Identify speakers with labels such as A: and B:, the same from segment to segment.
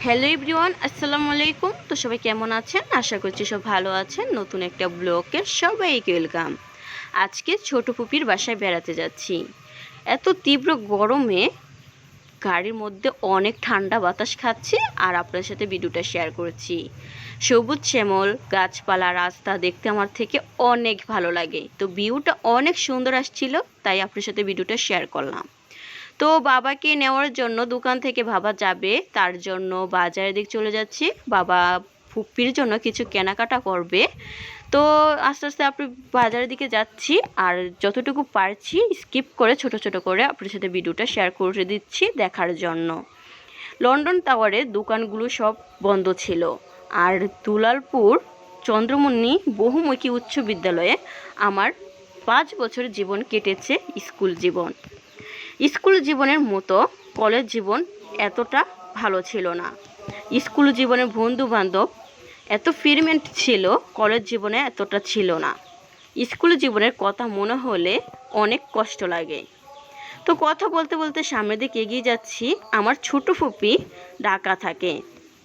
A: Hello everyone, আসসালামু আলাইকুম। তো সবাই কেমন আছেন? আশা করছি সব ভালো আছেন। নতুন একটা ব্লগে সবাইকে ওয়েলকাম। আজকে ছোট ফুপির বাসায় বেড়াতে যাচ্ছি। এত তীব্র গরমে গাড়ির মধ্যে অনেক ঠান্ডা বাতাস খাচ্ছি আর আপনার সাথে ভিডিওটা শেয়ার করছি। সবুজ শ্যামল গাছপালা রাস্তা দেখতে আমার থেকে অনেক ভালো লাগে। তো ভিউটা অনেক সুন্দর আসছিল, তাই আপনার সাথে ভিডিওটা শেয়ার করলাম। তো বাবাকে নেওয়ার জন্য দোকান থেকে বাবা যাবে, তার জন্য বাজারের দিক চলে যাচ্ছি। বাবা ফুপ্পির জন্য কিছু কেনাকাটা করবে। তো আস্তে আস্তে আপনি বাজারের দিকে যাচ্ছি আর যতটুকু পারছি স্কিপ করে ছোট ছোট করে আপনার সাথে ভিডিওটা শেয়ার করে দিচ্ছি দেখার জন্য। লন্ডন টাওয়ারে দোকানগুলো সব বন্ধ ছিল। আর দুলালপুর চন্দ্রমণি বহুমুখী উচ্চ বিদ্যালয়ে আমার 5 বছর জীবন কেটেছে। স্কুল জীবনের মতো কলেজ জীবন এতটা ভালো ছিল না। স্কুল জীবনে বন্ধু বান্ধব এত ফিরমেন্ট ছিল, কলেজ জীবনে এতটা ছিল না। স্কুল জীবনের কথা মনে হলে অনেক কষ্ট লাগে। তো কথা বলতে বলতে সামনের দিকে এগিয়ে যাচ্ছি। আমার ছোট ফুপি ঢাকা থাকে।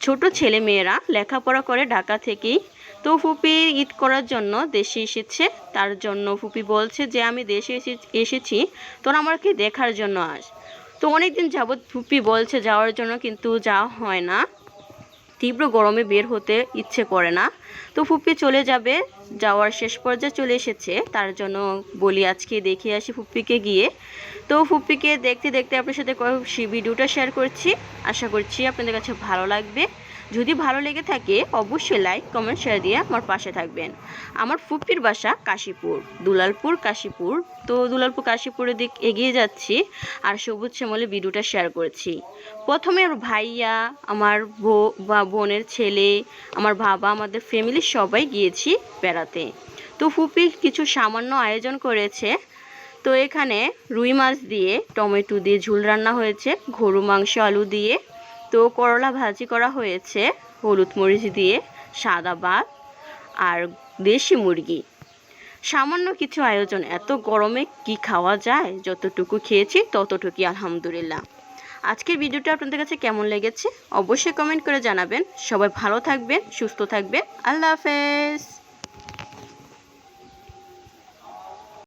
A: ছোট ছেলে মেয়েরা লেখাপড়া করে ঢাকা থেকেই। তো ফুপি ঈদ করার জন্য দেশে এসেছে। তার জন্য ফুপি বলছে যে আমি দেশে এসেছি, তোরা আমাকে দেখার জন্য আস। তো অনেক দিন যাবৎ ফুপি বলছে যাওয়ার জন্য, কিন্তু যাওয়া হয় না। তীব্র গরমে বের হতে ইচ্ছে করে না। তো ফুপি চলে যাবে, যাওয়ার শেষ পর্যায়ে চলে এসেছে। তার জন্য বলি আজকে দেখে আসি ফুপ্পিকে গিয়ে। তো ফুপ্পিকে দেখতে দেখতে আপনার সাথে ভিডিওটা শেয়ার করছি। আশা করছি আপনাদের কাছে ভালো লাগবে। যদি ভালো লেগে থাকে অবশ্যই লাইক কমেন্ট শেয়ার দিয়ে আমার পাশে থাকবেন। আমার ফুপ্পির বাসা কাশীপুর, দুলালপুর কাশীপুর। তো দুলালপুর কাশীপুরের দিক এগিয়ে যাচ্ছি আর সবুজ শ্যামলে ভিডিওটা শেয়ার করেছি। প্রথমে আমার ভাইয়া, আমার বোনের ছেলে, আমার বাবা, আমাদের ফ্যামিলির সবাই গিয়েছি বেড়াতে। তো ফুপি কিছু সামান্য আয়োজন করেছে। তো এখানে রুই মাছ দিয়ে টমেটো দিয়ে ঝোল রান্না হয়েছে, গরু মাংস আলু দিয়ে। তো করলা ভাজি করা হয়েছে হলুদ মরিচ দিয়ে, সাদা ভাত আর দেশি মুরগি। সামান্য কিছু আয়োজন, এত গরমে কি খাওয়া যায়? যতটুকু খেয়েছি ততটুকুই আলহামদুলিল্লাহ। আজকের ভিডিওটা আপনাদের কাছে কেমন লেগেছে অবশ্যই কমেন্ট করে জানাবেন। সবাই ভালো থাকবেন, সুস্থ থাকবেন। আল্লাহ হাফেজ।